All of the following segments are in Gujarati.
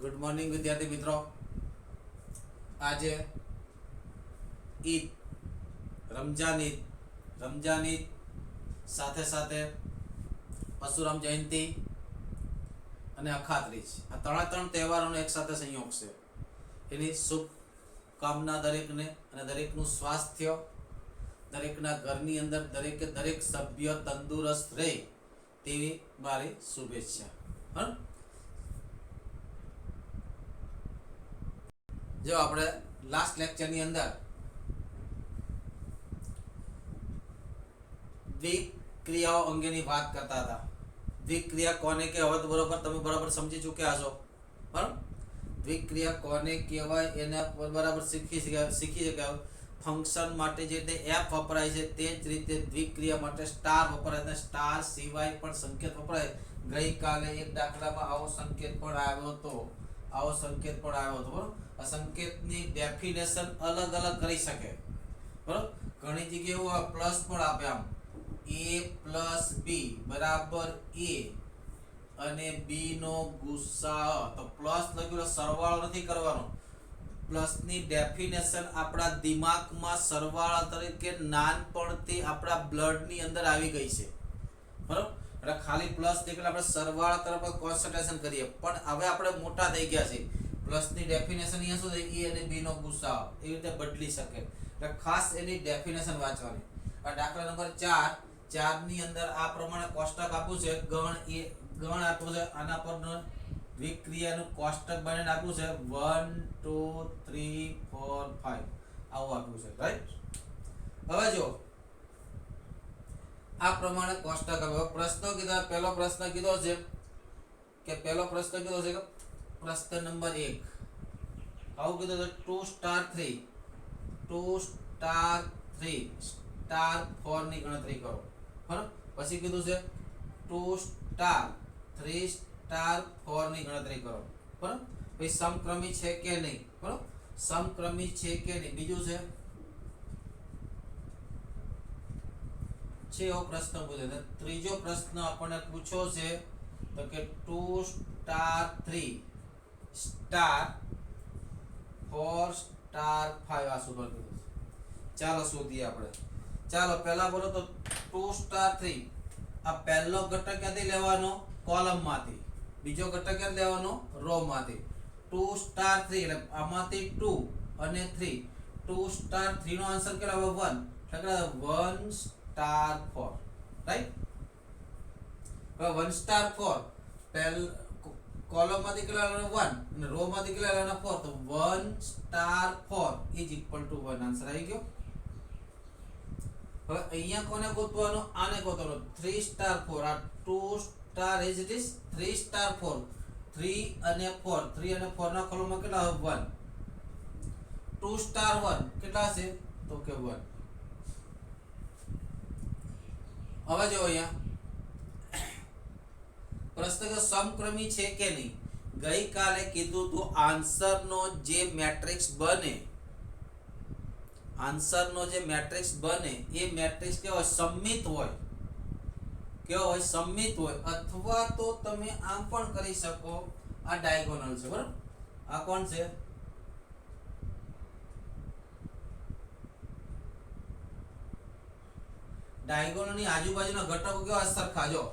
गुड मॉर्निंग विद्यार्थी मित्रों। आज ईद रमजान ईद साथे साथे परशुराम जयंती અને અખાત્રીજ આ ત્રણ તહેવારોનો એક સાથે સંયોગ છે। એની શુભકામના દરેકને અને દરેકનું સ્વાસ્થ્ય, દરેકના ઘરની અંદર દરેક સભ્ય તંદુરસ્ત રહે તેવી મારી શુભેચ્છા। जो આપણે લાસ્ટ લેક્ચરની અંદર દ્વિક્રિયાઓ અંગેની વાત કરતા હતા। દ્વિક્રિયા કોને કહેવાય તો બરોબર તમે બરાબર સમજી ચૂક્યા છો, બરાબર। દ્વિક્રિયા કોને કહેવાય એને બરાબર શીખી શક્યા। ફંક્શન માટે જે રીતે એફ વપરાય છે તે જ રીતે દ્વિક્રિયા માટે સ્ટાર વપરાય છે। સ્ટાર સિવાય પણ સંકેત વપરાય। ગઈકાલે એક દાખલામાં આવો સંકેત પણ આવ્યો હતો, બરાબર। આ સંકેતની ડેફિનેશન અલગ અલગ કરી શકે, બરાબર। ઘણી જગ્યાએ એવું પ્લસ પણ આપે, આમ a પ્લસ b બરાબર a અને b નો ગુસાઅ। તો પ્લસ લખ્યું સરવાળો નથી કરવાનો। પ્લસની ડેફિનેશન આપણા દિમાગમાં સરવાળા તરીકે નાનપણથી આપણા બ્લડની અંદર આવી ગઈ છે, બરાબર। એટલે ખાલી પ્લસ નીકળે આપણે સરવાળા તરફ કોન્સન્ટ્રેશન કરીએ, પણ હવે આપણે મોટા થઈ ગયા છીએ। પ્લસની ડેફિનેશન અહીંયા શું થાય, a અને b નો ગુસાઅ એવી રીતે બદલી શકે। એટલે ખાસ એની ડેફિનેશન વાંચવાની। આ દાખલા નંબર 4 ની અંદર આ પ્રમાણે કોષ્ટક આપ્યું છે, ગણ આપ્યું છે, આના પર દ્વિક્રિયાનું કોષ્ટક બનાવીને આપ્યું છે 1 2 3 4 5 આવું આપ્યું છે, રાઈટ। હવે જો આ પ્રમાણે કોષ્ટક આપ્યો। પ્રશ્ન કીધા, પહેલો પ્રશ્ન કીધો છે કે પ્રશ્ન નંબર 1 આવું કીધું છે 2 સ્ટાર 3 સ્ટાર 4 ની ગણતરી કરો, બરાબર। પછી કીધું છે 2 સ્ટાર 3 સ્ટાર 4 ની ગણતરી કરો, બરાબર। પછી સમક્રમી છે કે નહીં, બરાબર, સમક્રમી છે કે નહીં। બીજું છે એવો પ્રશ્ન પૂછે છે। ત્રીજો પ્રશ્ન આપણને પૂછ્યો છે તો કે 2 સ્ટાર 3 સ્ટાર 4 સ્ટાર 5 આ શું કીધું છે, ચાલો શોધીએ આપણે। ચાલો પહેલા બોલો તો 2 સ્ટાર 3 આ પહેલો ઘટક ક્યાંથી લેવાનો, કોલમમાંથી। બીજો ઘટક ક્યાં લેવાનો, રો માંથી। 2 સ્ટાર 3 એટલે આમાંથી 2 અને 3, 2 સ્ટાર 3 નો આન્સર કેટલો આવે 1, એટલે 1 સ્ટાર 4, રાઈટ। હવે 1 સ્ટાર 4 પહેલ કોલમ માંથી કેટલા લેવાનો 1 અને રો માંથી કેટલા લેવાના 4, તો 1 star 4 is equal two 1 answer આવી ગયો। હવે અહીંયા કોને ગોતવાનો, આને ગોતવાનો 3 સ્ટાર 4 આ 2 star is it is 3 star 4 3 અને 4 ના કોલમમાં કેટલા આવે 1, 2 સ્ટાર 1 કેટલા હશે તો કે 1। હવે જો અહીંયા પ્રશ્ન કે સમક્રમી છે કે નહીં। ગઈકાલે કીધું તો આન્સરનો જે મેટ્રિક્સ બને, એ મેટ્રિક્સ કેવો હોય, સમમિત હોય, અથવા તો તમે આમ પણ કરી શકો, આ ડાયગોનલ છે, બરાબર। આ કોણ છે, ડાયગોનલની આજુબાજુના ઘટકો કેવા સરખા, જો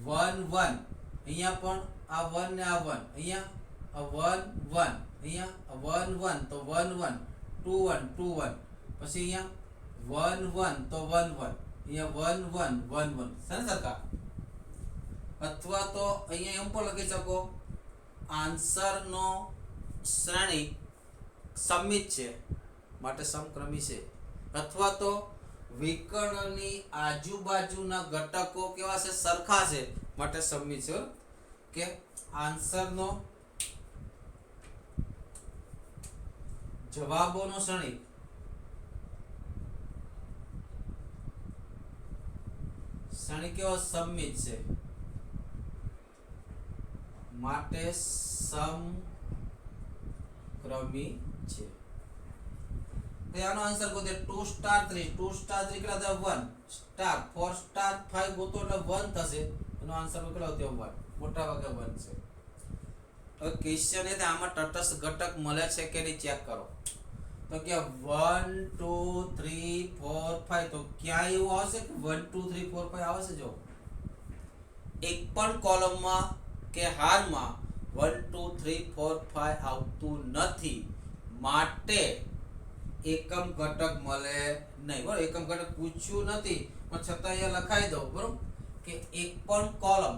1 1 અહીંયા પણ આ 1 ને આ 1 અહીંયા 1 1 અહીંયા 1 1 તો 1 1 2 1 2 1 પછી અહીંયા 1 1 તો 1 1 અહીંયા 1 1 1 1 સરખા। અથવા તો અહીંયા એમ પણ લખી શકો આન્સરનો શ્રેણી સમમિત છે માટે સમક્રમી છે, અથવા તો વિકર્ણની આજુબાજુના ઘટકો કેવા છે, સરખા છે માટે સમમિત છે, કે આન્સરનો જવાબોનો શ્રેણી કેવો સમમિત છે માટે સમક્રમી છે। આનો આન્સર ગોતે 2 સ્ટાર 3 કેટલા થાય 1 સ્ટાર 4 સ્ટાર 5 ગોતો એટલે 1 થશે, એનો આન્સર કેટલો થયો 1, મોટા ભાગે 1 છે। હવે ક્વેશ્ચન એ આમાં તટસ્થ ઘટક મળે છે કે નહીં ચેક કરો. તો કે 1 2 3 4 5 તો ક્યાં એવું આવશે કે 1 2 3 4 5 આવશે. જો એક પણ કોલમમાં કે હારમાં 1 2 3 4 5 આવતું નથી, માટે એકમ ઘટક મળે નહીં. બરાબર, એકમ ઘટક પૂછ્યું નથી પણ છતાં અહીંયા લખાઈ દો. બરાબર, કે એક પણ કોલમ,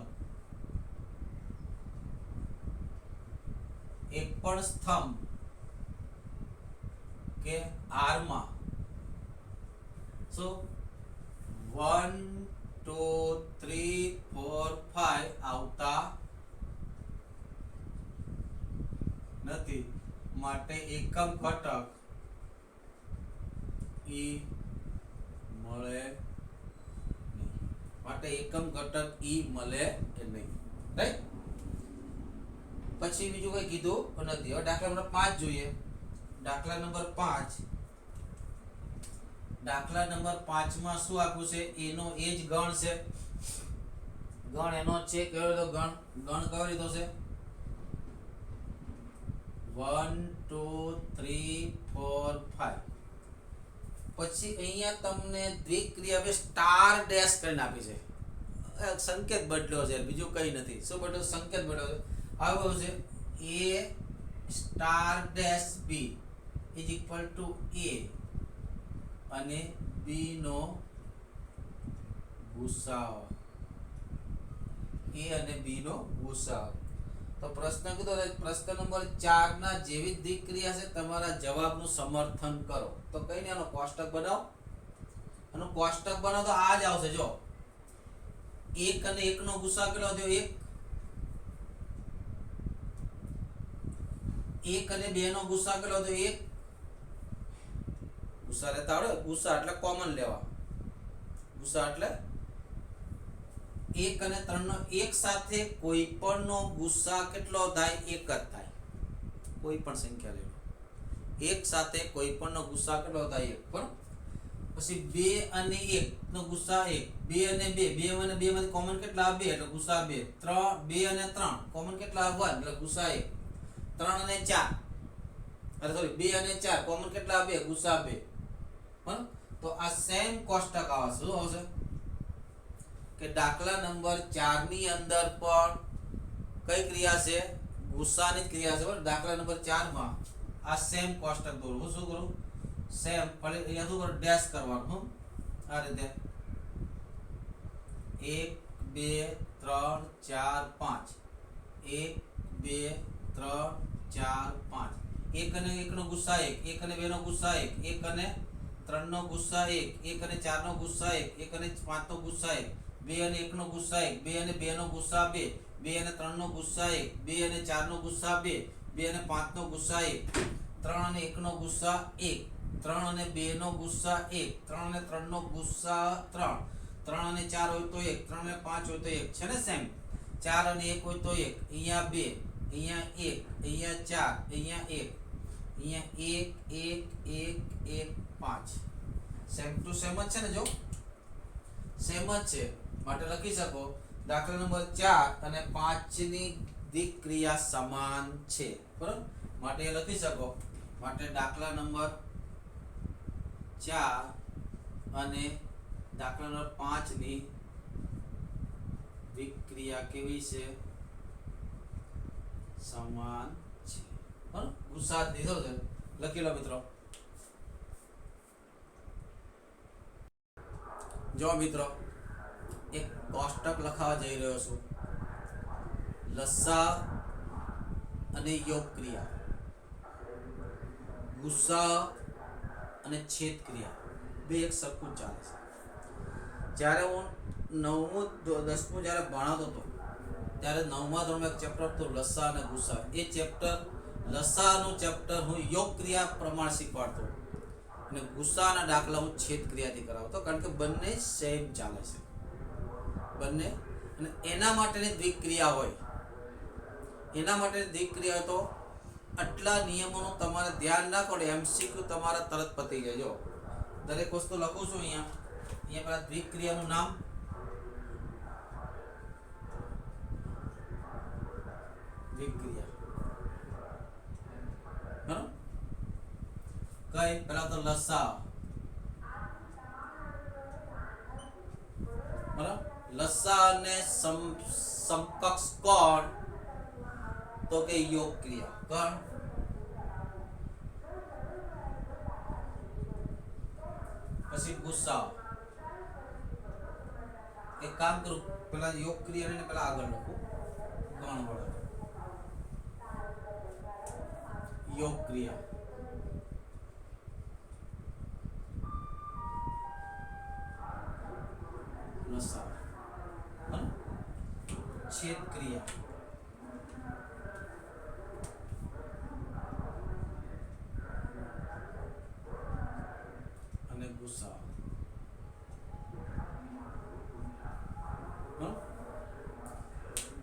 એક પણ સ્તંભ કે આર માં સો 1 2 3 4 5 આવતા નથી, માટે એકમ ઘટક ઈ મળે નહીં. માટે એકમ ઘટક ઈ મળે કે નહીં. રાઈટ. પછી બીજું કઈ કીધું નથી. હવે દાખલા નંબર 5 જોઈએ. દાખલા નંબર 5, દાખલા નંબર 5 માં શું આપ્યું છે? એનો એ જ ગણ છે. ગણ એનો છે કેવો તો ગણ કેવો લીધો છે? 1 2 3 4 5. પછી અહીંયા તમને દ્વિક્રિયા બે સ્ટાર ડેશ કરીને આપી છે. સંકેત બદલ્યો છે, બીજું કઈ નથી. શું બદલ્યો? સંકેત બદલ્યો છે. આવ્યો છે a star dash b is equal to a અને b નો ગુસાઅ. a અને b નો ગુસાઅ. તો પ્રશ્ન કીધો, પ્રશ્ન નંબર 4 ના જેવી દ્વિક્રિયા છે તમારા જવાબનું સમર્થન કરો. તો કઈ ને આનો કોષ્ટક બનાવો. આનો કોષ્ટક બનાવો તો આ જ આવશે. જો 1 અને 1 નો ગુસાઅ કેટલો થયો? 1 અને 2 નો ગુસાઅ કેટલો થયો? 1. ગુસાઅ લેતા આવડે? ગુસાઅ એટલે કોમન લેવા. ગુસાઅ એટલે 1 અને 3 નો એક સાથે કોઈ પણ નો ગુસાઅ કેટલો થાય? 1 જ થાય. કોઈ પણ સંખ્યા લે લો, એક સાથે કોઈ પણ નો ગુસાઅ કેટલો થાય? 1. બરાબર. પછી 2 અને 1 નો ગુસાઅ 1. 2 અને 2, 2 અને 2 માંથી કોમન કેટલા? 2 એટલે ગુસાઅ 2. 2 અને 3 કોમન કેટલા? 1 એટલે ગુસાઅ 1. 3 અને 4, અરે સોરી 2 અને 4 કોમન કેટલા? 2, ગુસાઅ 2. બરાબર. તો આ સેમ કોષ્ટક આવશે. શું આવશે? કે દાખલા નંબર 4 ની અંદર પણ કઈ ક્રિયા છે? ગુસાઅની જ ક્રિયા છે. બરાબર. દાખલા નંબર 4 માં આ સેમ કોષ્ટક દોરું. હું શું કરું? સેમ ફરી અહીંયા શું કરું? ડેશ કરવાનું. આ રીતે 1 2 3 4 5. 1 2 3 4 5. 1 અને 1 નો ગુસાઅ 1. 1 અને 2 નો ગુસાઅ 1. 1 અને 3 નો ગુસાઅ 1. 1 અને 4 નો ગુસાઅ 1. 1 અને 5 નો ગુસાઅ 1. 2 અને 1 નો ગુસાઅ 1. 2 અને 2 નો ગુસાઅ 2. 2 અને 3 નો ગુસાઅ 1. 2 અને 4 નો ગુસાઅ 2. 2 અને 5 નો ગુસાઅ 1. 3 અને 1 નો ગુસાઅ 1. 3 અને 2 નો ગુસાઅ 1. 3 અને 3 નો ગુસાઅ 3. 3 અને 4 હોય તો 1. 3 અને 5 હોય તો 1. છે ને સેમ? 4 અને 1 હોય તો 1. અહીંયા 2, અહીંયા 1, અહીંયા 4, અહીંયા 1, અહીંયા 1 1 1 1 5. સેમ ટુ સેમ જ છે ને? જો સેમ જ છે, માટે લખી શકો દાખલા નંબર 4 અને 5 ની દ્વિક્રિયા સમાન છે. બરાબર. માટે એ લખી શકો. માટે દાખલા નંબર 4 અને દાખલા નંબર 5 ની દ્વિક્રિયા કેવી છે? સમાન છે. બરાબર. ગુસાઅ દીધો છે, લખી લો મિત્રો. જો મિત્રો, એક કોષ્ટક લખાવા જઈ રહ્યો છું. લસાઅ અને યોગ ક્રિયા, ગુસાઅ અને છેદ ક્રિયા બે એક સરખું ચાલે છે. જ્યારે હું 9મું 10મું જ્યારે ભણાવતો હતો ત્યારે 9મા ધોરણમાં એક ચેપ્ટર હતું લસાઅ અને ગુસાઅ. એ ચેપ્ટર, લસાઅનું ચેપ્ટર હું યોગ ક્રિયા પ્રમાણે શીખવાડતો અને ગુસાઅના દાખલા હું છેદ ક્રિયાથી કરાવતો, કારણ કે બંને સેમ ચાલે છે. બંને. અને એના માટેની દ્વિક્રિયા હોય, એના માટે દ્વિક્રિયા તો આટલા નિયમોનું તમારે ધ્યાન રાખો ને MCQ તમારા તરત પતી જાય. જો દરેક વસ્તુ લખું છું અહીંયા પેલા દ્વિક્રિયાનું નામ, દ્વિક્રિયા કઈ પેલા તો લસા, બરાબર, લસા અને સમકક્ષ કોણ તો કે યોગ ક્રિયા. કોણ? પછી ગુસ્સા. એક કામ કરું, પેલા યોગ ક્રિયા ને પેલા આગળ લખું ગણ વડે. યોગ ક્રિયા, લસા, છેદ ક્રિયા, અને ગુસ્સા.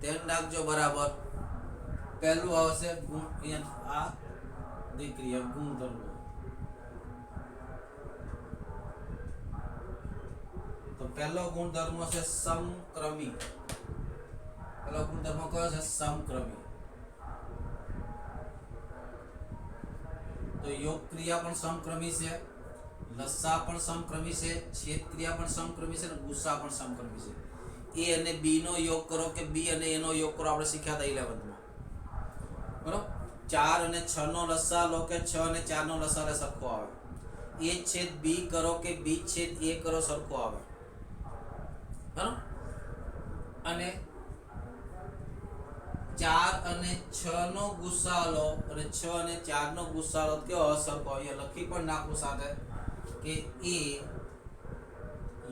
ધ્યાન રાખજો બરાબર. પહેલું આવશે ગુણ, અહીંયા આ ક્રિયા ગુણધર્મો. તો પહેલો ગુણધર્મ છે સમક્રમી. પહેલો ગુણધર્મ કયો છે? સમક્રમી. તો યોગ ક્રિયા પણ સમક્રમી છે, લસા પણ સમક્રમી છે, છેદ ક્રિયા પણ સમક્રમી છે, અને ગુસ્સા પણ સમક્રમી છે. એ અને બી નો યોગ કરો કે બી અને એ નો યોગ કરો, આપણે શીખ્યા હતા 11th માં. બરોબર. 4 અને 6 નો લસા લો કે 6 અને 4 નો લસા સરખો આવે. એ છેદ બી કરો કે બી છેદ એ કરો, સરખો આવે. બરોબર. અને 4 અને 6 નો ગુસ્સા લો અને 6 અને 4 નો ગુસ્સા લો, કેવો સરખો? અહીંયા લખી પણ નાખું સાથે કે એ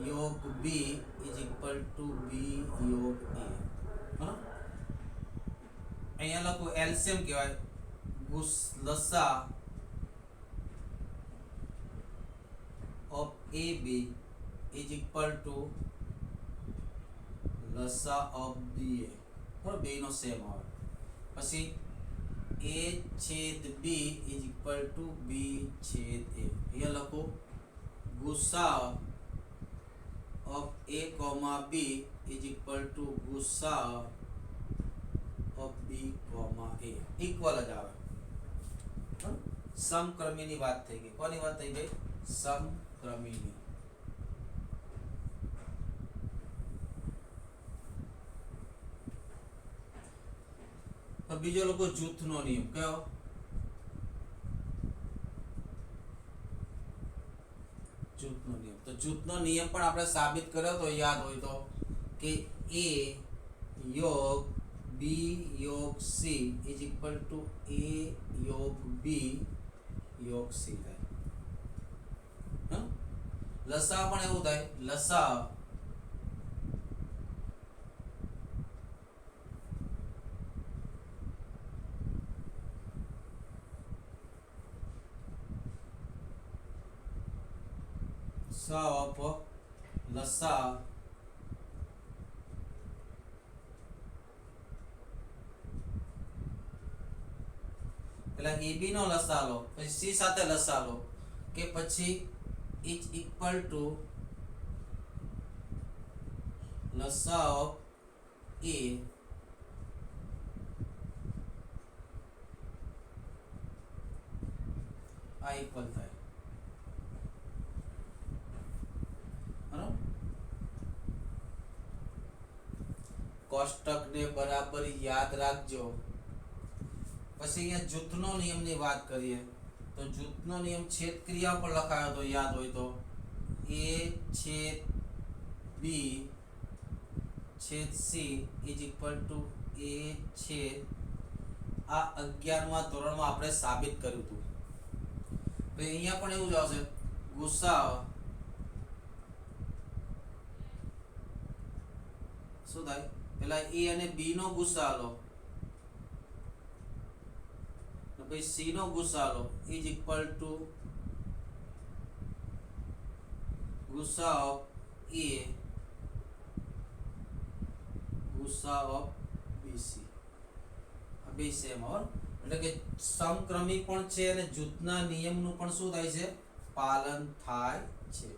યોગ B is equal to B યોગ એ. બરાબર. અહીંયા લખું એલસીએમ કહેવાય. લસા of A B is equal to લસા ઓફ બી એ. બરાબર, બે નો સેમ આવે. પછી a છેદ b is equal to b છેદ a. અહીંયા લખું ગુસ્સા of a comma b is equal to ગુસ્સા of b comma a. Equal જ આવે. સમક્રમીની વાત થઈ ગઈ. કોની વાત થઈ ગઈ? સમક્રમીની. બીજો લોકો જૂથનો નિયમ કયો? જૂથનો નિયમ. તો જૂથનો નિયમ પણ આપણે સાબિત કર્યો તો, યાદ હોય તો, કે a યોગ b યોગ c is equal to a યોગ b યોગ c થાય. લસા પણ એવું થાય. લસા ઓફ લસા પેલા ab નો લસા લો, પછી c સાથે લસા લો, કે પછી ઇઝ ઇક્વલ ટુ લસા ઓફ a આ ઇક્વલ થાય. કોષ્ટકને બરાબર યાદ રાખજો. પછી અહીંયા જૂથનો નિયમની વાત કરીએ તો જૂથનો નિયમ છેદ ક્રિયા પર લખાયો તો, યાદ હોય તો, a છેદ b છેદ c is equal to a છેદ. આ 11મા ધોરણમાં આપણે સાબિત કર્યું હતું. અહીંયા પણ એવું જ આવશે. ગુસ્સા શું થાય? પેલા a અને b નો ગુસ્સા લો, પછી c નો ગુસ્સા લો, ઇઝ ઇક્વલ ટુ ગુસ્સા ઓફ a ગુસ્સા ઓફ bc. આ બે સેમ હોય. એટલે કે સમક્રમી પણ છે અને જૂથના નિયમનું પણ શું થાય છે? પાલન થાય છે.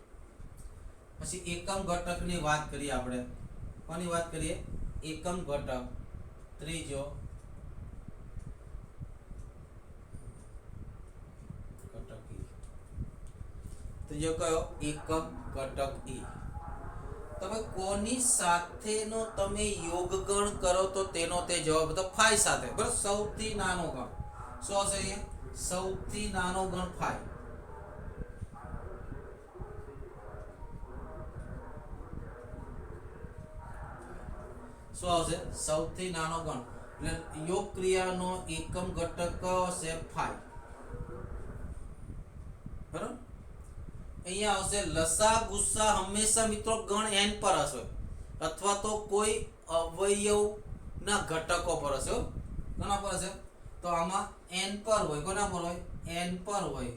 પછી એકમ ઘટકની વાત કરીએ આપણે. કોની વાત કરીએ? એકમ ઘટક. ત્રીજો ઘટકી. ત્રીજો કયો એકમ ઘટક ઈ. તમે કોની સાથેનો તમે યોગ ગણ કરો તો તેનો તે જવાબ તો ફાઈ સાથે, બરાબર. સૌથી નાનો ગણ શું હશે અહીંયા? સૌથી નાનો ગણ ફાઈ. શું આવશે? સૌથી નાનો ગણ. એટલે યોગ ક્રિયાનો એકમ ઘટક કયો હશે? ફાઈ. બરાબર. અહીંયા આવશે લસા ગુસ્સા હંમેશા મિત્રો ગણ n પર હશે અથવા તો કોઈ અવયવના ઘટકો પર હશે. કોના પર હશે? તો આમાં n પર હોય. કોના પર હોય? n પર હોય.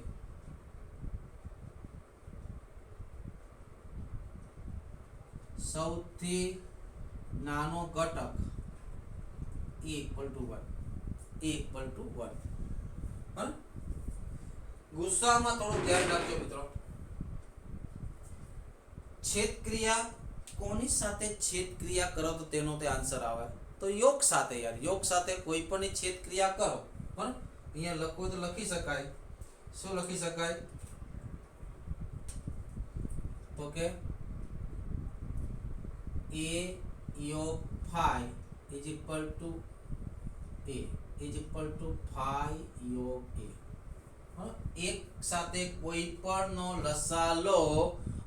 સૌથી નાનો ઘટક e = 1. e = 1. બરાબર. ગુસ્સામાં થોડું ધ્યાન રાખજો મિત્રો. છેદ ક્રિયા કોની સાથે છેદ ક્રિયા કરો તો તેનો તે આન્સર આવે? તો યોગ સાથે યાર. યોગ સાથે કોઈ પણ છેદ ક્રિયા કરો. બરાબર. અહીંયા લખો તો લખી શકાય. શું લખી શકાય? તો કે a યોગ phi = phi યોગ a. એક સાથે કોઈ પણ નો લસા લો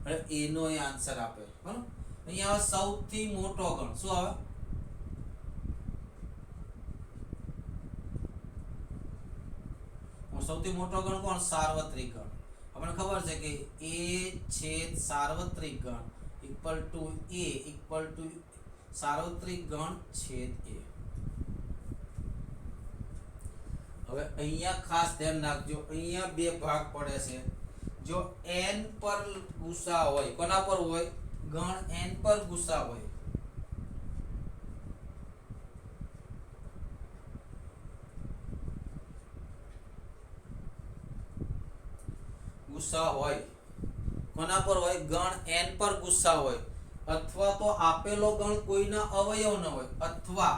એટલે એનો એ આન્સર આપે. બરાબર. અહીંયા સૌથી મોટો ગણ શું આવે? સૌથી મોટો ગણ કોણ? સાર્વત્રિક ગણ. આપણને ખબર છે કે a છેદ સાર્વત્રિક ગણ = a = સાર્વત્રિક ગણ છેદ a. હવે અહીંયા ખાસ ધ્યાન રાખજો. અહીંયા બે ભાગ પડે છે. જો n પર ગુસા હોય, કોના પર હોય? ગણ n પર ગુસા હોય. ગુસ્સા હોય કોના પર હોય? ગણ n પર ગુસ્સા હોય અથવા તો આપેલો ગણ કોઈના અવયવ ન હોય અથવા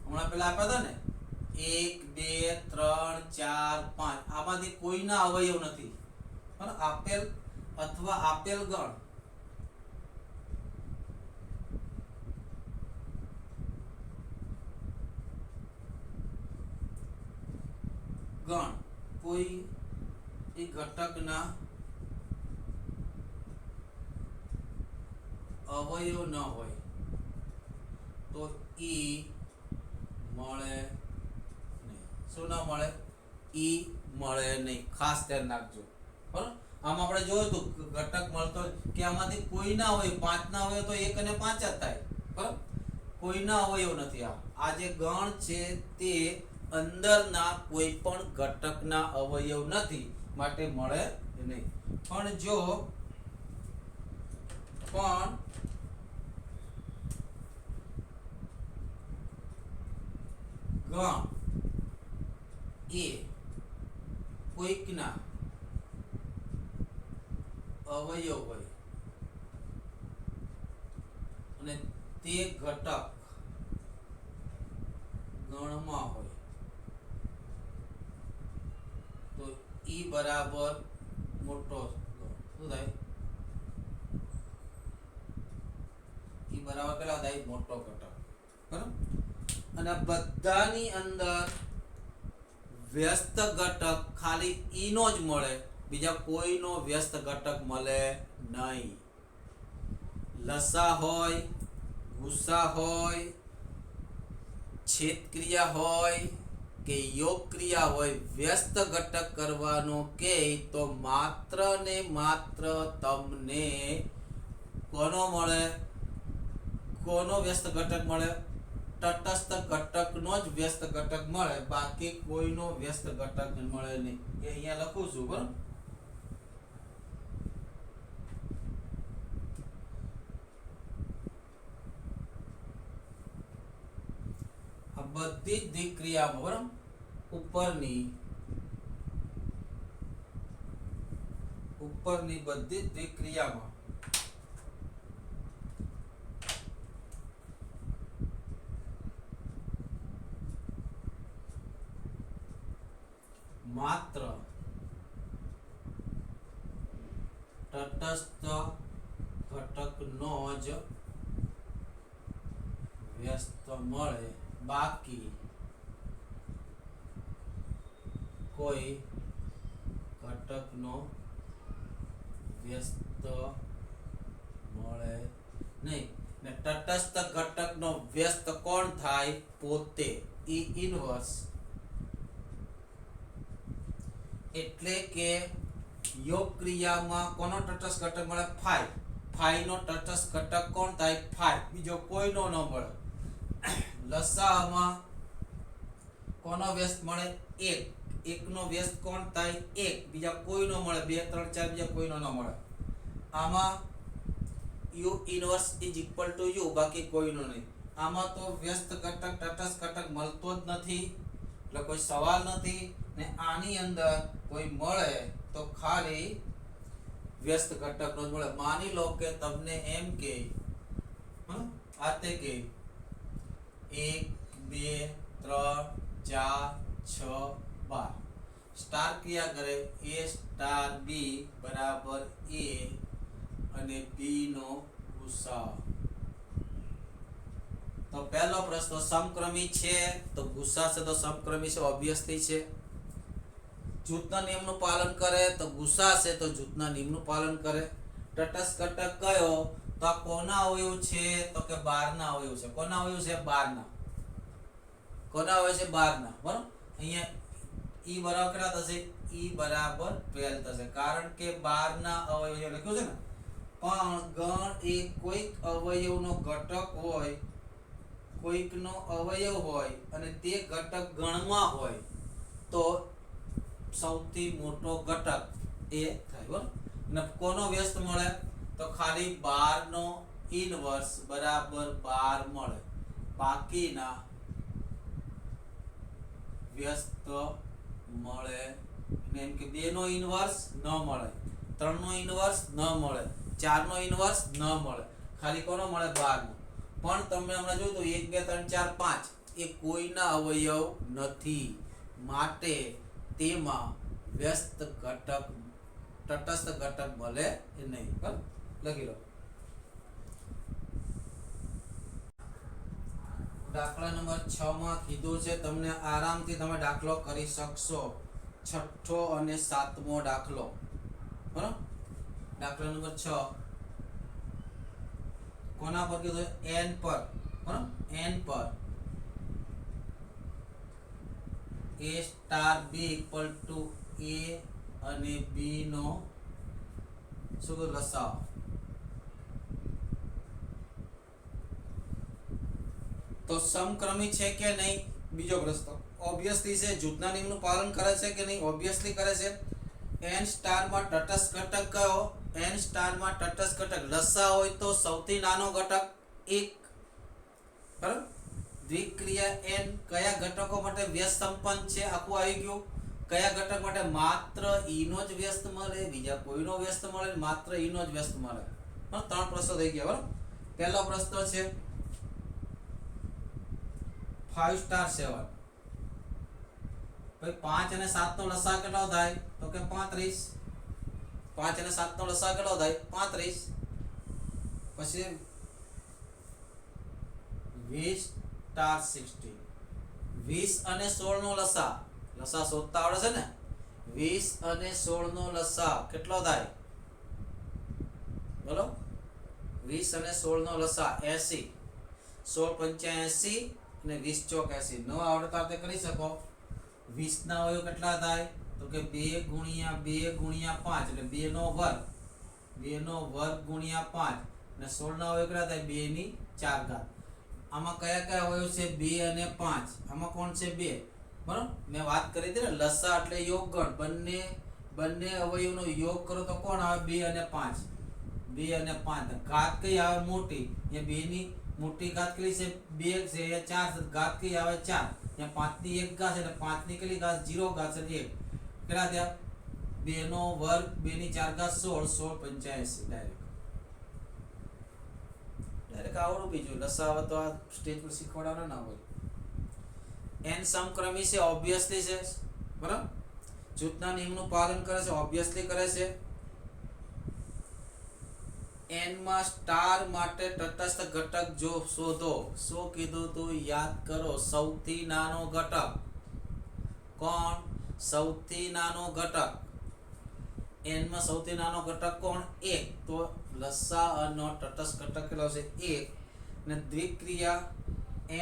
હમણાં પેલા આપ્યા હતા ને 1 2 3 4 5 આમાંથી કોઈના અવયવ નથી. પણ આપેલ અથવા આપેલ ગણ કોઈ એક ઘટકના અવયવ ન હોય તો ઈ મળે નહીં. શું ના મળે? ઈ મળે નહીં. ખાસ ધ્યાન રાખજો. બરાબર. આમ આપણે જોયું તો ઘટક મળતો કે આમાંથી કોઈ ના હોય, 5 ના હોય તો 1 અને 5 જ થાય. બરાબર. કોઈના અવયવ નથી. આ જે ગણ છે તે અંદરના કોઈ પણ ઘટકના અવયવ નથી, માટે મળે નહીં. પણ જો ગણ એ કોઈકના અવયવ હોય અને તે ઘટક ગણમાં હોય તો ઈ બરાબર મોટો શું થાય? ઈ બરાબર કેટલા થાય? મોટો ઘટક. બરાબર. અને બધાની અંદર વ્યસ્ત ઘટક ખાલી ઈનો જ મળે, બીજા કોઈનો વ્યસ્ત ઘટક મળે નહીં. લસા હોય, ગુસા હોય, છેદ ક્રિયા હોય કે યોગ ક્રિયા હોય, વ્યસ્ત ઘટક કરવાનો કે તો માત્ર ને માત્ર તમને કોનો મળે? કોનો વ્યસ્ત ઘટક મળે? તટસ્થ ઘટકનો જ વ્યસ્ત ઘટક મળે, બાકી કોઈનો વ્યસ્ત ઘટક મળે નહીં. એ અહીંયા લખું છું. બરાબર. આ બધી જ દ્વિક્રિયામાં બરાબર ઉપરની બધી જ દ્વિક્રિયામાં માત્ર તટસ્થ ઘટકનો જ વ્યસ્ત મળે, બાકી કોઈ ઘટકનો વ્યસ્ત મળે નહીં. ને તટસ્થ ઘટકનો વ્યસ્ત કોણ થાય? પોતે. ઈ ઇનવર્સ એટલે કે યોગ ક્રિયામાં કોનો તટસ્થ ઘટક મળે? ફાઈ. ફાઈ નો તટસ્થ ઘટક કોણ થાય? ફાઈ. બીજો કોઈનો ન મળે. લસાઅમાં કોનો વ્યસ્ત મળે? એક. એકનો વ્યસ્ત કોણ થાય? એક. બીજા કોઈનો મળે? 2 3 4 બીજા કોઈનો ન મળે. આમાં u inverse is equal two u, બાકી કોઈનો નહીં. આમાં તો વ્યસ્ત ઘટક તટસ્થ ઘટક મળતો જ નથી, એટલે કોઈ સવાલ નથી. ને આની અંદર કોઈ મળે તો ખાલી વ્યસ્ત ઘટકનો જ મળે. માની લો કે તમને એમ કે આતે કે 1 2 3 4 6 12 સ્ટાર ક્રિયા કરે a સ્ટાર b બરાબર a અને b નો ગુસાઅ. તો પહેલો પ્રશ્ન સમક્રમી છે તો ગુસાઅ છે તો સમક્રમી છે, ઓબ્વિયસલી છે. જૂથના નિયમનું પાલન કરે તો ગુસાઅ છે તો જૂથના નિયમનું પાલન કરે. તટસ્થ ઘટક કયો? તો આ કોના અવયવ છે? તો કે 12 ના અવયવ છે. કોના અવયવ છે? 12 ના. કોના અવયવ છે? 12 ના. બરાબર. અહીંયા ઈ બરાબર કેટલા થશે? ઈ બરાબર 12 થશે, કારણ કે 12 ના અવયવ લખ્યું છે ને. પણ ગણ એ કોઈક અવયવનો ઘટક હોય, કોઈકનો અવયવ હોય અને તે ઘટક ગણમાં હોય તો સૌથી મોટો ઘટક એ થાય. બરાબર. અને કોનો વ્યસ્ત મળે? તો ખાલી 12 નો ઇનવર્સ બરાબર 12 મળે, બાકીના વ્યસ્ત મળે. એમ કે 2 નો ઇનવર્સ ન મળે, 3 નો ઇનવર્સ ન મળે, 4 નો ઇનવર્સ ન મળે, ખાલી કોનો મળે? 12 નો. પણ તમે હમણાં જોયું તો 1 2 3 4 5 એ કોઈના અવયવ નથી, માટે તેમાં વ્યસ્ત ઘટક તટસ્થ ઘટક મળે નહીં. બરાબર. લખી લો. દાખલા નંબર 6 માં કીધું છે, તમને આરામથી તમે દાખલો કરી શકશો. 6થો અને 7મો દાખલો. બરાબર. દાખલા નંબર 6 કોના પર કીધું? n પર. બરાબર. n પર a star b equal to a અને b નો શું લસાઅ. તો સમક્રમી છે કે નહીં? બીજો પ્રશ્ન. ઓબ્વિયસલી છે. જૂથના નિયમનું પાલન કરે છે કે નહીં? ઓબ્વિયસલી કરે છે. n સ્ટાર માં તટસ્થ ઘટક કયો? n સ્ટાર માં તટસ્થ ઘટક લસાઅ હોય તો સૌથી નાનો ઘટક 1. બરાબર. દ્વિક્રિયા n કયા ઘટકો માટે વ્યસ્ત સંપન્ન છે? આખું આવી ગયું. કયા ઘટક માટે? માત્ર e નો જ વ્યસ્ત મળે, બીજા કોઈનો વ્યસ્ત મળે, માત્ર e નો જ વ્યસ્ત મળે. 3 પ્રશ્નો થઈ ગયા. બરાબર. પહેલો પ્રશ્ન છે 5 સ્ટાર 7. ભાઈ 5 અને 7 નો લસાઅ કેટલો થાય? તો કે 35. 5 અને 7 નો લસાઅ કેટલો થાય? 35. પછી 20 સ્ટાર 16. 20 અને 16 નો લસાઅ શોધતા આવડે છે ને? 20 અને 16 નો લસાઅ કેટલો થાય? બોલો. 20 અને 16 નો લસાઅ 80. 16 85 અને 20 ચોક 80. ન આવડતા તે કરી શકો. 20 ના અવયવ કેટલા થાય? તો કે 2 ગુણ્યા 2 ગુણ્યા 5 એટલે 2 નો વર્ગ. 2 નો વર્ગ ગુણ્યા 5 અને 16 ના અવયવ કેટલા થાય? 2 ની 4 ઘાત. આમાં કયા કયા અવયવ છે? 2 અને 5. આમાં કોણ છે? 2. બરાબર. મેં વાત કરી હતી ને, લસાઅ એટલે યોગગણ. બંને અવયવનો યોગ કરો તો કોણ આવે? 2 અને 5. 2 અને 5. ઘાત કઈ આવે? મોટી. એ 2 ની મોટી ઘાત કેટલી છે? 2 છે. એ 4 ઘાત કઈ આવે? 4. ત્યાં 5 ની 1 ઘાત છે એટલે 5 ની કેટલી ઘાત? 0 ઘાત છે 1. કેટલા થયા? 2 નો વર્ગ 2 ની 4 ઘાત 16. 16 85 ડાયરેક્ટ આવડું. બીજું લસાઅ આવે તો આ સ્ટેજ પર શીખવાડવાના ના હોય. n સમક્રમી છે, ઓબ્વિયસલી છે. બરાબર. જૂથના નિયમનું પાલન કરે છે, ઓબ્વિયસલી કરે છે. n માં સ્ટાર માટે તટસ્થ ઘટક જો શોધો. શું કીધું તું યાદ કરો? સૌથી નાનો ઘટક કોણ? સૌથી નાનો ઘટક n માં સૌથી નાનો ઘટક કોણ? 1. તો લસાઅનો તટસ્થ ઘટક કેટલો છે? 1. ને દ્વિક્રિયા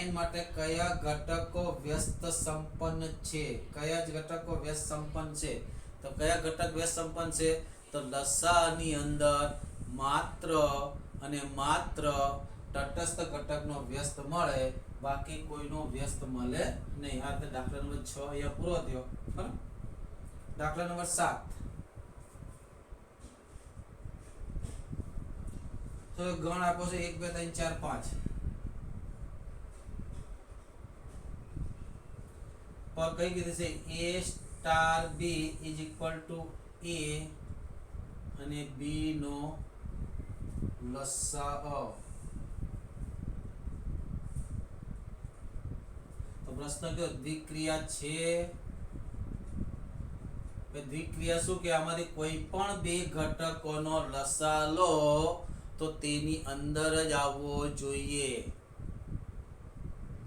n માટે કયા ઘટકો વ્યસ્ત સંપન્ન છે? કયા જ ઘટકો વ્યસ્ત સંપન્ન છે? તો કયા ઘટક વ્યસ્ત સંપન્ન છે? તો લસાઅની અંદર માત્ર અને માત્ર તટસ્થ ઘટકનો વ્યસ્ત મળે, બાકી કોઈનો વ્યસ્ત મળે નહીં. આ રીતે દાખલા નંબર 6 અહીંયા પૂરો થયો. બરાબર. દાખલા નંબર 7. તો ગણ આપો છે 1 2 3 4 5 પર કઈ કીધી છે? a star b is equal to a અને b નો લસાઅ. તો પ્રશ્ન કયો? દ્વિક્રિયા છે. દ્વિક્રિયા શું કે આમાંથી કોઈ પણ બે ઘટકોનો લસા લો તો તેની અંદર જ આવવો જોઈએ.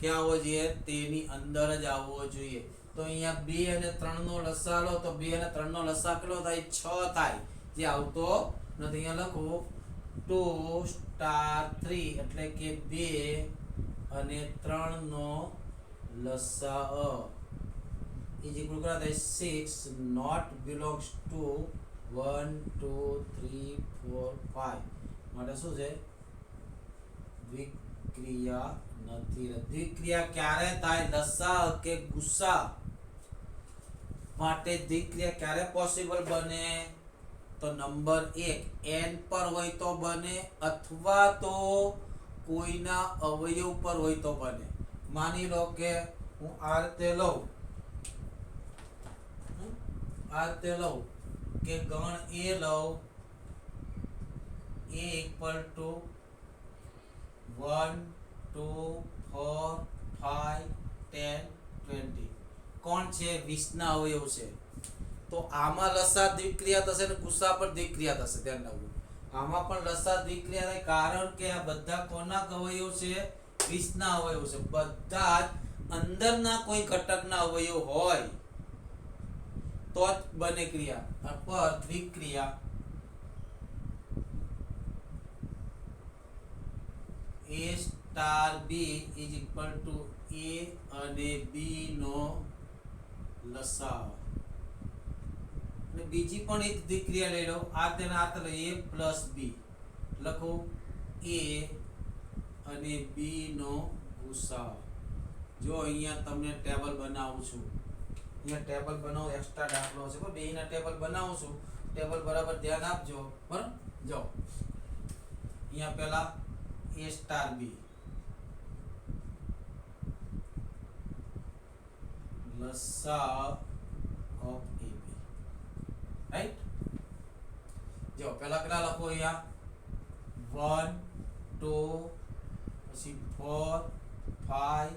ક્યાં આવવો જોઈએ? તેની અંદર જ આવવો જોઈએ. તો અહીંયા 2 અને 3 નો લસા લો તો 2 અને 3 નો લસા કેટલો થાય? 6 થાય, જે આવતો નથી. અહીંયા લખો 2 સ્ટાર 3 એટલે કે 2 અને 3 નો લસા is equal to 6 not belongs to 1 2 3 4 5 માટે શું છે? દ્વિક્રિયા નથી. દ્વિક્રિયા ક્યારે થાય? લસા કે ગુસા માટે દ્વિક્રિયા ક્યારે પોસિબલ બને? તો નંબર 1 n પર હોય તો બને, અથવા તો કોઈના અવયવ પર હોય તો બને. માની લો કે હું આ રીતે લઉં કે ગણ a લઉં, a equal to 1 2 4 5 10 20 કોણ છે? 20 ના અવયવ છે. તો આમાં લસા દ્વિક્રિયા થશે અને ગુસા પર દ્વિક્રિયા થશે. ધ્યાન રાખવું, આમાં પણ લસા દ્વિક્રિયા થાય, કારણ કે આ બધા કોના અવયવ છે? 20 ના અવયવ છે. બધા જ અંદરના કોઈ ઘટકના અવયવ હોય તો જ બને ક્રિયા. પર દ્વિક્રિયા a star b is equal to a અને b નો લસા. અને બીજી પણ એક દ્વિક્રિયા લઈ લો. આ તેના આ લો a પ્લસ b, લખો a અને b નો ગુસા. જો અહીંયા તમને ટેબલ બનાવું છું, અહીંયા ટેબલ બનાવો, એક્સ્ટ્રા દાખલો છે પણ બેયના ટેબલ બનાવું છું. ટેબલ બરાબર ધ્યાન આપજો. બરાબર. જો અહીંયા પહેલા a સ્ટાર b લસા ઓફ ab, રાઈટ. જો પહેલા કેટલા લખો? અહીંયા 1 2 પછી 4 5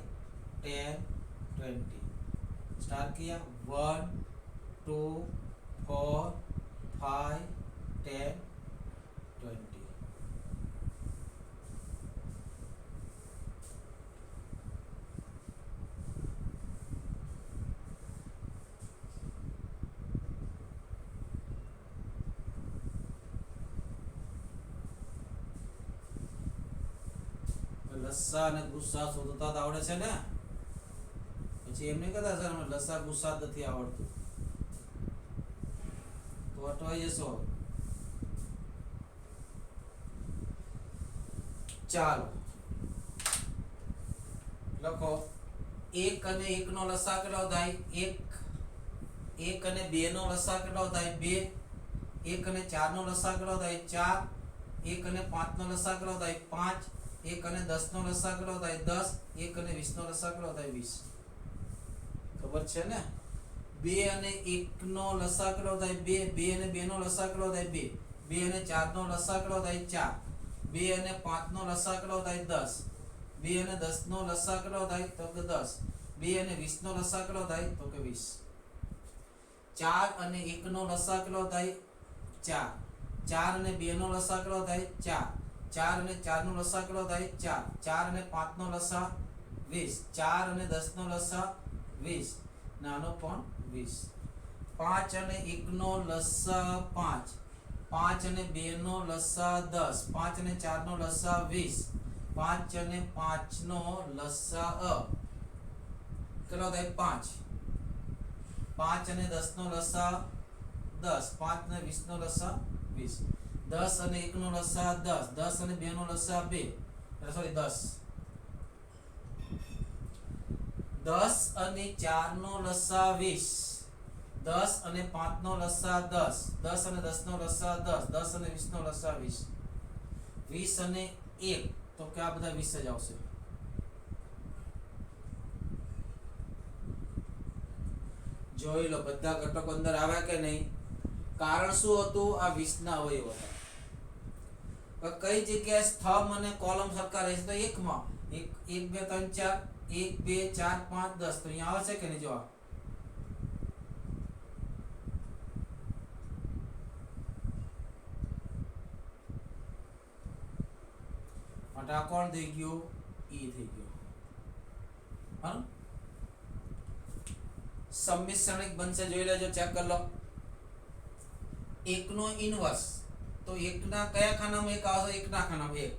10 20 स्टार किया 1 2 4 5 10 20. લસા અને ગુસા શોધતા આવડે છે ને? પછી એમને કહેતા સર મને લસા ગુસા નથી આવડતું, તો અટવાઈ જશો. ચાલો લખો 1 અને 1 નો લસા કેટલો થાય? 1 અને 2 નો લસા કેટલો થાય? 2. 1 અને 4 નો લસા કેટલો થાય? 4. 1 અને 5 નો લસા કેટલો થાય? 5. 1 અને 10 નો લસા કેટલો થાય? 10. 1 અને 20 નો લસા કેટલો થાય? 20. ખબર છે ને? 2 અને 1 નો લસા કેટલો થાય? 2. 2 અને 2 નો લસા કેટલો થાય? 2. 2 અને 4 નો લસા કેટલો થાય? 4. 2 અને 5 નો લસા કેટલો થાય? 10. 2 અને 10 નો લસા કેટલો થાય? તો કે 10. 2 અને 20 નો લસા કેટલો થાય? તો કે 20. 4 અને 1 નો લસા કેટલો થાય? 4. 4 અને 2 નો લસા કેટલો થાય 4, 4 અને 4 નો લસા કેટલો થાય 4, 4 અને 5 નો લસા 20, 4 અને 10 નો લસા 20, નાનો પણ 20, 5 અને 1 નો લસા 5, 5 અને 2 નો લસા 10, 5 અને 4 નો લસા 20, 5 અને 5 નો લસા કેટલો થાય 5, 5 અને 10 નો લસા 10, 5 અને 20 નો લસા 20, 10 અને 1 નો લસા 10, 10 અને 2 નો લસા 2, સોરી 10, 10 અને 4 નો લસા 20, 10 અને 5 નો લસા 10, 10 અને 10 નો લસા 10, 10 અને 20 નો લસા 20, 20 અને 1 તો કે આ બધા 20 જ આવશે. જોઈ લો બધા ઘટકો અંદર આવ્યા કે નહીં. કારણ શું હતું? આ 20 ના અવયવ હતા. કઈ જગ્યાએ સ્તંભ અને કોલમ સરખા રહેશે? તો એકમાં 1 2 3 4, 1 2 4 5 10 તો અહીંયા આવશે કે નહીં? જો માટે આ કોણ થઈ ગયું? ઈ થઈ ગયું. હા, સંમિશ્રણિક બનશે. જોઈ લેજો, ચેક કરી લો. 1 નો ઇનવર્સ તો 1 ના કયા ખાનામાં 1 આવશે? 1 ના ખાનામાં 1.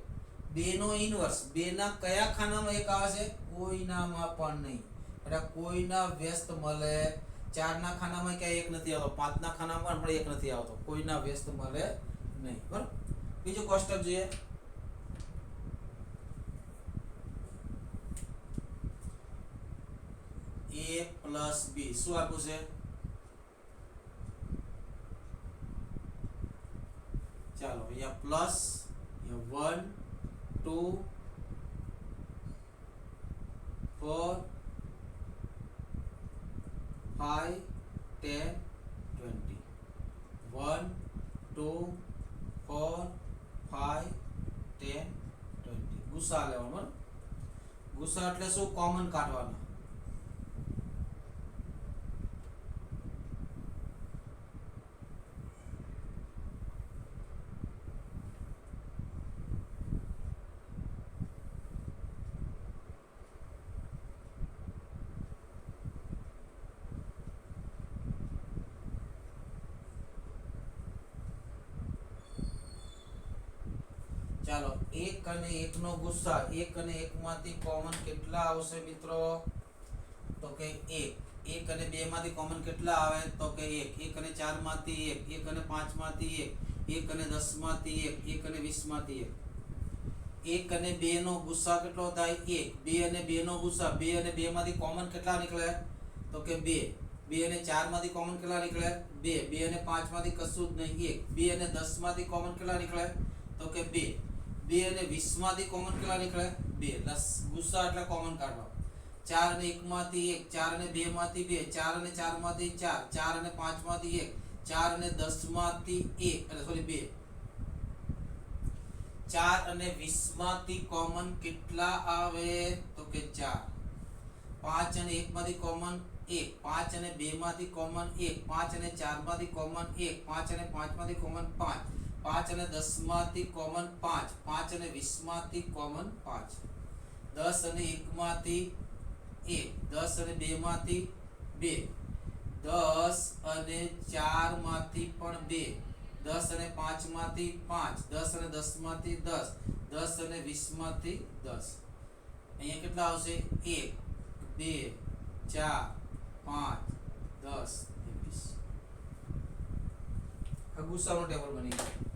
2 નો ઇનવર્સ 2 ના કયા ખાનામાં 1 આવશે? કોઈનામાં પણ નહીં. એટલે કોઈના વ્યસ્ત મળે. 4 ના ખાનામાં ક્યાંય 1 નથી આવતો, 5 ના ખાનામાં પણ 1 નથી આવતો. કોઈના વ્યસ્ત મળે નહીં. બરાબર. બીજું કોષ્ટક જોઈએ. a plus b શું આપ્યું છે? ચાલો અહીંયા પ્લસ 1 2 4 5 10 20, 1 2 4 5 10 20. ગુસા લેવાનો. ગુસા એટલે શું? કોમન કાઢવાનો. ચાલો 1 અને 1 નો ગુસા, 1 અને 1 માંથી કોમન કેટલા આવશે મિત્રો? તો કે 1. 1 અને 2 માંથી કોમન કેટલા આવે? તો કે 1. 1 અને 4 માંથી 1, 1 અને 5 માંથી 1, 1 અને 10 માંથી 1, 1 અને 20 માંથી 1. 1 અને 2 નો ગુસા કેટલો થાય? 1. 2 અને 2 નો ગુસા, 2 અને 2 માંથી કોમન કેટલા નીકળે? તો કે 2. 2 અને 4 માંથી કોમન કેટલા નીકળે? 2. 2 અને 5 માંથી કશું જ નહીં 1. 2 અને 10 માંથી કોમન કેટલા નીકળે? તો કે 2. 2 અને 20 માંથી કોમન કેટલા નીકળે? 2. ગુસા એટલે કોમન કાઢવા. 4 અને 1 માંથી 1, 4 અને 2 માંથી 2, 4 અને 4 માંથી 4, 4 અને 5 માંથી 1, 4 અને 10 માંથી 1, એટલે સોરી 2. 4 અને 20 માંથી કોમન કેટલા આવે? તો કે 4. 5 અને 1 માંથી કોમન 1, 5 અને 2 માંથી કોમન 1, 5 અને 4 માંથી કોમન 1, 5 અને 5 માંથી કોમન 5, 5 અને 10 માંથી કોમન 5, 5 અને 20 માંથી કોમન 5, 10 અને 1 માંથી 1, 10 અને 2 માંથી 2, 10 અને 4 માંથી પણ 2, 10 અને 5 માંથી 5, 10 અને 10 માંથી 10, 10 અને 20 માંથી 10. અહીંયા કેટલા આવશે? 1 2 4 5 10 20. આ ગુસાનું ટેબલ બની ગયું.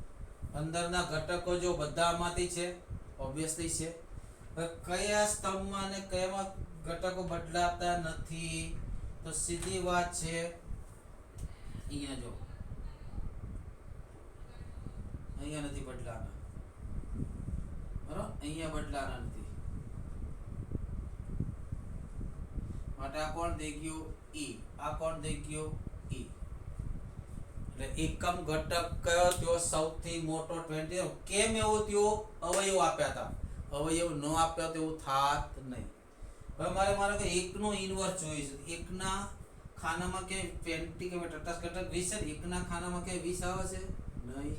અંદરના ઘટકો જો બધામાંથી છે, ઓબ્વિયસલી છે. કયા સ્તંભમાં અને કયામાં ઘટકો બદલાતા નથી? તો સીધી વાત છે, અહીંયા જો અહીંયા નથી બદલાના. બરાબર, અહીંયા બદલાના નથી. માટે આ કોણ થઈ ગયું? ઈ. આ કોણ થઈ ગયું? ઈ. એટલે એકમ ઘટક કયો થયો? સૌથી મોટો 20. કેમ એવું થયું? અવયવ આપ્યા હતા. અવયવ ન આપ્યા તો એવું થાત નહીં. હવે મારે કે 1 નો ઇનવર્સ જોઈએ છે. 1 ના ખાનામાં કે 20 કે 50 ઘટક 20 છે. 1 ના ખાનામાં કે 20 આવે છે નહીં.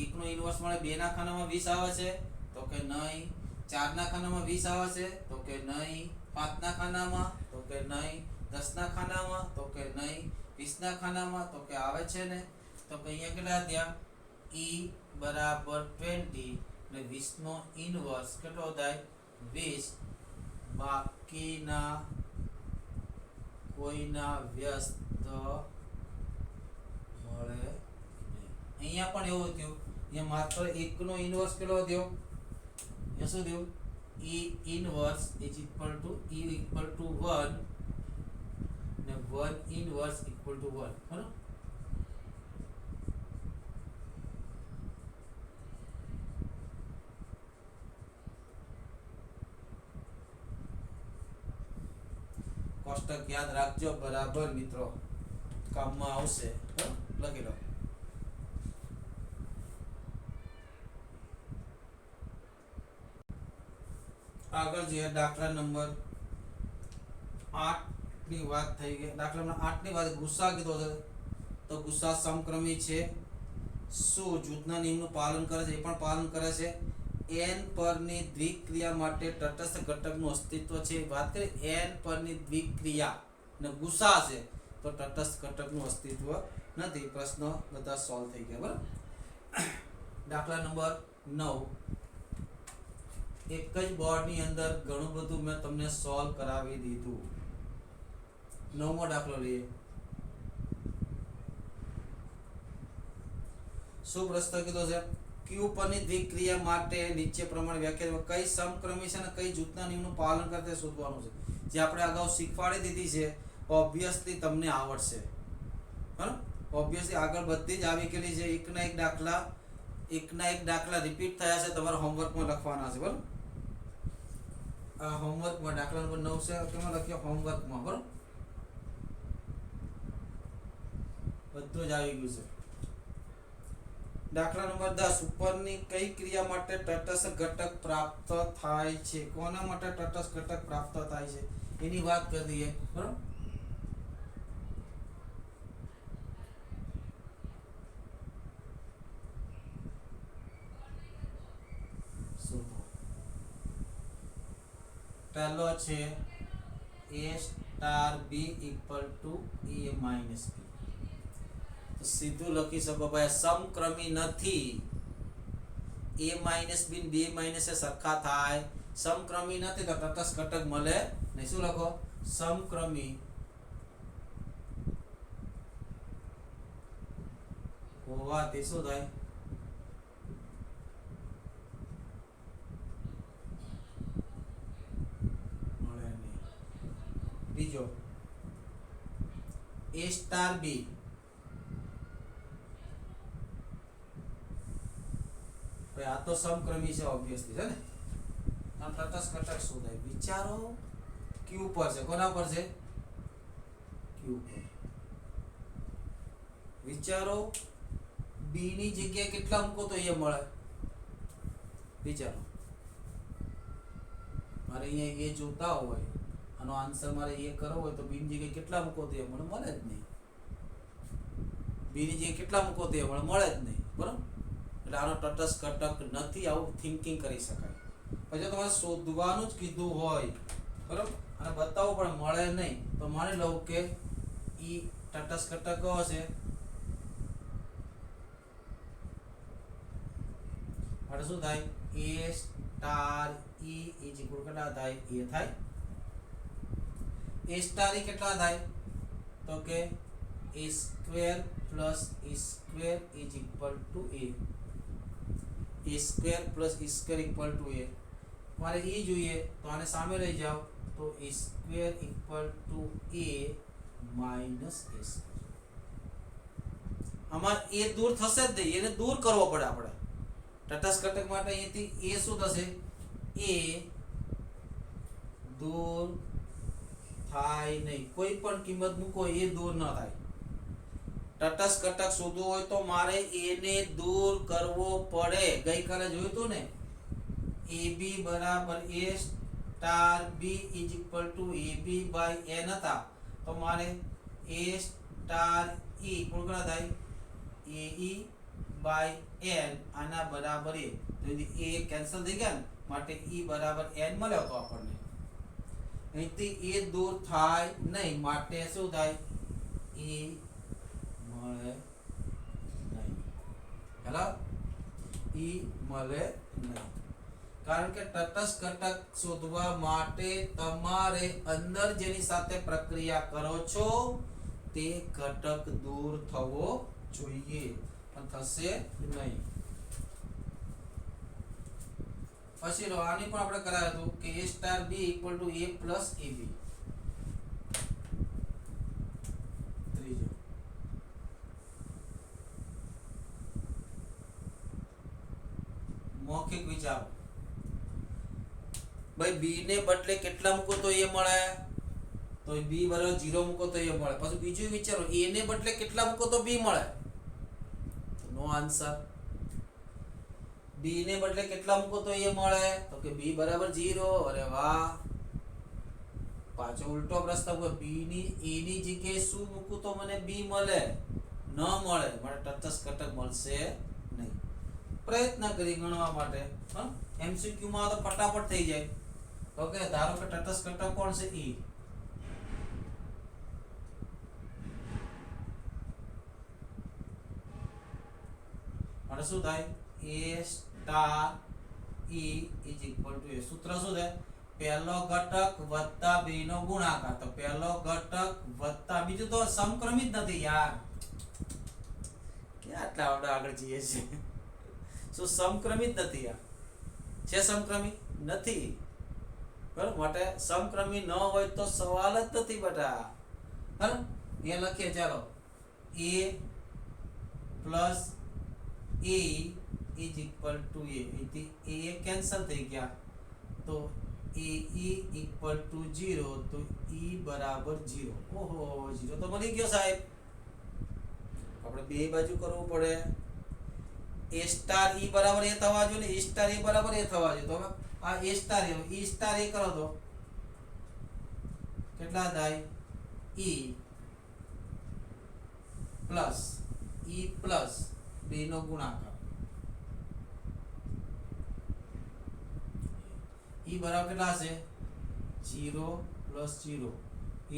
1 નો ઇન્વર્સ મળે 2 ના ખાનામાં 20 આવે છે તો કે નહીં, 4 ના ખાનામાં 20 આવે છે તો કે નહીં, 5 ના ખાનામાં તો કે નહીં, 10 ના ખાનામાં તો કે નહીં, 20 ના ખાનામાં તો કે આવે છે ને, તો કે અહીંયા કેટલા થયા e બરાબર 20 ને 20 નો ઇન્વર્સ કેટલો થાય 20, બાકીના કોઈના વ્યસ્ત મળે નહીં. અહીંયા પણ એવું થયું, અહીંયા માત્ર 1 નો ઇન્વર્સ કેટલો થયો, અહીંયા શું થયું e inverse is equal two e equal to 1 ને 1 ઇન્વર્સ ઇક્વલ ટુ 1, બરાબર. કોષ્ટક યાદ રાખજો બરાબર મિત્રો, કામમાં આવશે, લખી લો. આગળ જે દાખલા નંબર 8 ની વાત થઈ ગઈ. દાખલા નંબર 8 ની વાત ગુસ્સા કીધો છે તો ગુસ્સા સમક્રમી છે. શું જૂથના નિયમનું પાલન કરે છે? એ પણ પાલન કરે છે. n પરની દ્વિક્રિયા માટે તટસ્થ ઘટકનું અસ્તિત્વ છે. વાત કરી n પરની દ્વિક્રિયા ને ગુસ્સા છે તો તટસ્થ ઘટકનું અસ્તિત્વ નથી. પ્રશ્ન બધા સોલ્વ થઈ ગયા, બરાબર. દાખલા નંબર 9, એક જ બોર્ડની અંદર ઘણું બધું મેં તમને સોલ્વ કરાવી દીધું. 9મો દાખલો લઈએ. શું પ્રશ્ન કીધો છે? Q પરની દ્વિક્રિયા માટે નીચે પ્રમાણે વ્યાખ્યા કઈ સમક્રમી છે અને કઈ જૂથના નિયમનું પાલન કરે તે શોધવાનું છે. જે આપણે અગાઉ શીખવાડી દીધી છે, ઓબ્વિયસલી તમને આવડશે, બરાબર. ઓબ્વિયસલી આગળ બધી જ આવી ગયેલી છે. એકના એક દાખલા રિપીટ થયા છે, તમારા હોમવર્કમાં લખવાના છે, બરાબર. આ હોમવર્કમાં દાખલા નંબર 9 છે, કેમાં લખ્યો? હોમવર્કમાં, બરાબર. બધું જ આવી ગયું છે. દાખલા નંબર 10, ઉપરની કઈ ક્રિયા માટે તટસ્થ ઘટક પ્રાપ્ત થાય છે? કોના માટે તટસ્થ ઘટક પ્રાપ્ત થાય છે એની વાત કરી દઈએ, બરાબર. પહેલો છે a star b equal to a minus b. તો સીધું લખી શકો ભાઈ, સમક્રમી નથી. a માઇનસ b ને 2 માઇનસ એ સરખા થાય. સમક્રમી નથી તો તટસ્થ ઘટક મળે નહીં. શું લખો? સમક્રમી હોવાથી શું થાય? મળે નહીં. બીજો a સ્ટાર b, આ તો સમક્રમી છે ઓબ્વિયસલી, છે ને. આ તટસ્થ ઘટક શું થાય? વિચારો q પર છે. કોના પર છે? q પર. વિચારો b ની જગ્યાએ કેટલા મૂકો તો એ મળે? વિચારો. મારે અહીંયા એ જોતા હોય, આનો આન્સર મારે એ કરવો હોય તો b ની જગ્યાએ કેટલા મૂકો તો એ મળે? મળે જ નહીં. b ની જગ્યાએ કેટલા મૂકો તો એ મળે જ નહીં, બરાબર. એટલે આનો તટસ્થ ઘટક નથી, આવું થિંકિંગ કરી શકાય. પછી તમારે શોધવાનું જ કીધું હોય, બરાબર, અને બતાવવું પણ મળે નહીં, તો માની લઉં કે ઈ તટસ્થ ઘટક કયો છે? એટલે શું થાય? a star e is equal કેટલા થાય? a થાય. a સ્ટાર e કેટલા થાય? તો કે a square plus e square is equal to a. a square plus e square equal to a. મારે e જોઈએ તો આને સામે લઈ જાઓ તો a square equal to a minus a square. આમાં a દૂર થશે જ નહીં, એને દૂર કરવો પડે આપણે. તટસ્થ ઘટક માટે અહીંથી a શું થશે? a દૂર થાય નહીં. કોઈ પણ કિંમત મૂકો એ દૂર ન થાય. તટસ્થ ઘટક શોધવો હોય તો મારે a ને દૂર કરવો પડે. ગઈકાલે જોયું હતું ને, ab બરાબર a star b is equal to ab by n હતા, તો મારે a સ્ટાર e કોણ થાય? ae બાય n આના બરાબર a, તો એ કેન્સલ થઈ ગયા ને, માટે e બરાબર n મળ્યો તો આપણને અહીંથી a દૂર થાય નહીં, માટે શું થાય, e મળે નહીં. હેલો, e મળે નહીં, કારણ કે તટસ્થ ઘટક શોધવા માટે તમારે અંદર જેની સાથે પ્રક્રિયા કરો છો તે ઘટક દૂર થવો જોઈએ, પણ થશે નહીં. પછી આની પણ આપણે કરાયું હતું કે a star b equal to a plus ab. ત્રીજો મૌખિક વિચારો. ભાઈ b ને બદલે કેટલા મૂકો તો a મળે, તો b બરાબર 0 મૂકો તો a મળે. પછી બીજું વિચારો, a ને બદલે કેટલા મૂકો તો b મળે, નો આન્સર. b ને બદલે કેટલા મૂકો તો a મળે, તો કે b બરાબર 0. અરે વાહ, પાછો ઉલટો પ્રશ્ન, b ની a ની જગ્યાએ શું મૂકું તો મને b મળે, ન મળે, મને તટસ્થ ઘટક મળશે નહીં. પ્રયત્ન કરી ગણવા માટે. MCQ માં તો ફટાફટ થઈ જાય. ઓકે, ધારો કે તટસ્થ ઘટક કોણ છે, e. અને શું થાય, a star e is equal to a. સૂત્ર શું છે, પહેલો ઘટક વત્તા b નો ગુણાકાર. તો પહેલો ઘટક વત્તા, બીજું તો સમક્રમિત નથી યાર, કે આટલા આગળ જઈએ છે. શું સમક્રમિત નથી યાર, છે સમક્રમિત નથી, બરાબર. માટે સમક્રમિત ન હોય તો સવાલ જ નથી બેટા. બરાબર, એ લખીએ, ચાલો, a plus a is equal to a. અહીંથી a કેન્સલ થઈ ગયા, તો a ઇક્વલ ટુ 0, તો e બરાબર 0. ઓહો, 0 તો મળી ગયો સાહેબ. આપણે બે બાજુ કરવું પડે. a સ્ટાર e બરાબર a થવા જોઈએ ને, e સ્ટાર a બરાબર a થવા જોઈએ. તો હવે આ a star e star a કરો તો કેટલા થાય, e પ્લસ b નો ગુણાકાર. e બરાબર કેટલા હશે, 0 plus 0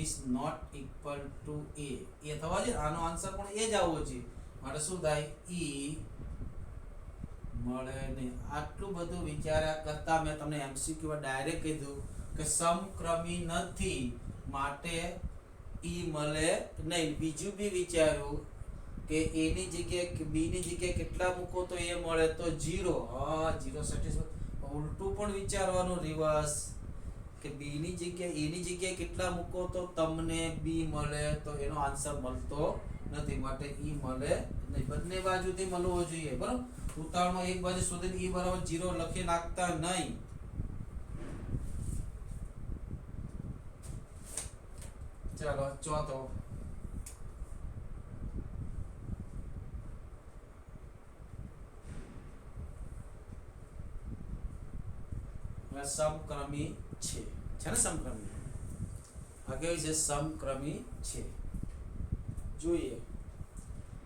is not equal to a. એ થવા જોઈએ, આનો આન્સર પણ એ જ આવવો જોઈએ. માટે શું થાય, e મળે નહીં. આટલું બધું વિચાર્યા કરતા મેં તમને MCQ ડાયરેક્ટ કીધું કે સમક્રમી નથી, માટે e મળે નહીં. બીજું બી વિચાર્યું કે a ની જગ્યાએ b ની જગ્યાએ કેટલા મૂકો તો એ મળે, તો 0. હા, 0 સેટિસ્ફાઈ. ઉલટું પણ વિચારવાનું, રિવર્સ, કે b ની જગ્યાએ a ની જગ્યાએ કેટલા મૂકો તો તમને b મળે, તો એનો આન્સર મળતો નથી, માટે e મળે નહીં. બંને બાજુથી મળવો જોઈએ, બરાબર. ઉતાવળમાં એક બાજુ શોધીને e બરાબર 0 લખી નાખતા નહીં. ચાલો, ચોથો. સમક્રમી છે ને, સમક્રમી આ કેવી છે, સમક્રમી છે. જોઈએ,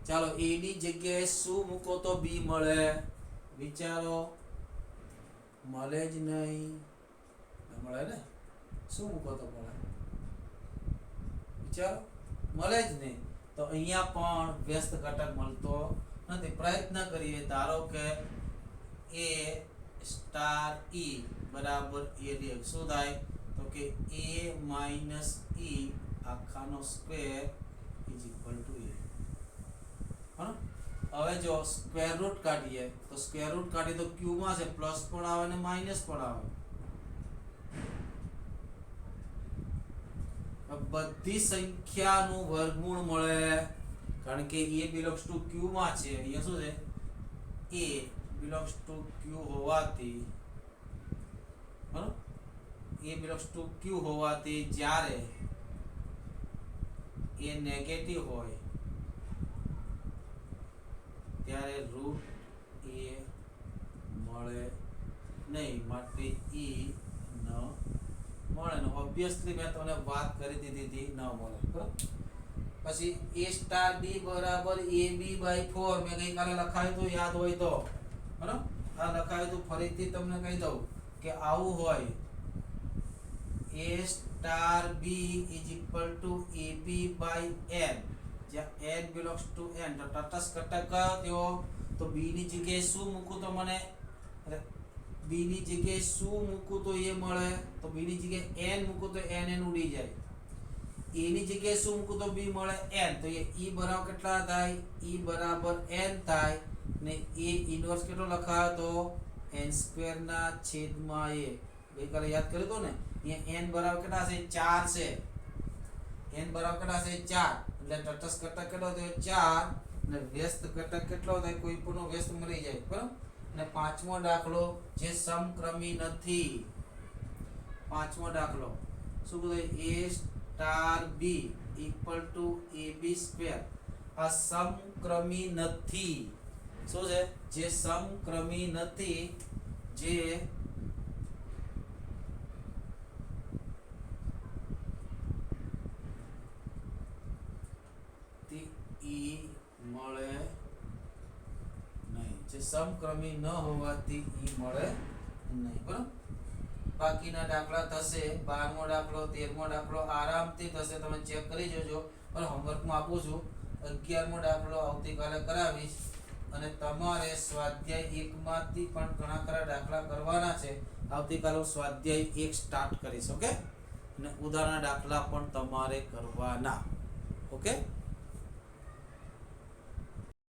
ચાલો, a ની જગ્યાએ શું મૂકો તો b મળે, વિચારો. મળે જ નહીં, મળે ને, શું મૂકો તો મળે, વિચારો. મળે જ નહીં, તો અહીંયા પણ વ્યસ્ત ઘટક મળતો નથી. પ્રયત્ન કરીએ. ધારો કે a સ્ટાર e બરાબર a dx. શું થાય, તો કે a માઇનસ e આખાનો square is equal to a. હવે જો સ્ક્વેર રૂટ કાઢીએ, તો સ્ક્વેર રૂટ કાઢીએ તો q માં છે, પ્લસ પણ આવે ને માઇનસ પણ આવે. બધી સંખ્યાનું વર્ગમૂળ મળે, કારણ કે a બિલોંગ્સ ટુ q માં છે. અહીંયા શું છે, a બિલોંગ્સ ટુ q હોવાથી, બરાબર, a બિલોંગ્સ ટુ q હોવાથી જ્યારે a નેગેટિવ હોય ત્યારે રૂટ a મળે નહીં, માટે e ન મળે. ને ઓબ્વિયસલી મેં તમને વાત કરી દીધી હતી, ન મળે, બરાબર. પછી a સ્ટાર b બરાબર ab/4 મેં ગઈકાલે લખાયું તો યાદ હોય તો બરાબર આ લખાયું તો ફરીથી તમને કહી દઉં કે આવું હોય a star b is equal to ab/n જ્યાં n belongs to n તો તટસ્થ ઘટક કયો થયો તો b ની જગ્યાએ શું મૂકું તો મને b ની જગ્યાએ શું મૂકું તો એ મળે તો b ની જગ્યાએ n મૂકું તો n ઉડી જાય a ની જગ્યાએ શું મૂકું તો b મળે n તો એ e બરાબર કેટલા થાય e બરાબર n થાય ને a ઇન્વર્સ કેટલો લખાયો તો n² ના છેદમાં a ગઈકાલે યાદ કર્યું તો ને અહીંયા n બરાબર કેટલા છે 4 છે n બરાબર કેટલા છે 4 એટલે તટસ્થ ઘટક કેટલો થયો 4 અને વ્યસ્ત ઘટક કેટલો થાય કોઈ પણ વ્યસ્ત મળી જાય બરાબર અને પાંચમો દાખલો જે સમક્રમી નથી પાંચમો દાખલો શું કહેવાય a star b equal to ab² આ સમક્રમી નથી શું છે જે સમક્રમી નથી જે ઈ મળે નહીં જે સમક્રમી ન હોવાથી ઈ મળે નહીં બરાબર બાકીના દાખલા થશે 12મો દાખલો 13મો દાખલો આરામથી થશે તમે ચેક કરી જોજો પણ હોમવર્કમાં આપું છું 11મો દાખલો આવતીકાલે કરાવીશ અને તમારે સ્વાધ્યાય 1 માંથી પણ ઘણા ખરા દાખલા કરવાના છે આવતીકાલે હું સ્વાધ્યાય 1 સ્ટાર્ટ કરીશ ઓકે અને ઉદાહરણ દાખલા પણ તમારે કરવાના ઓકે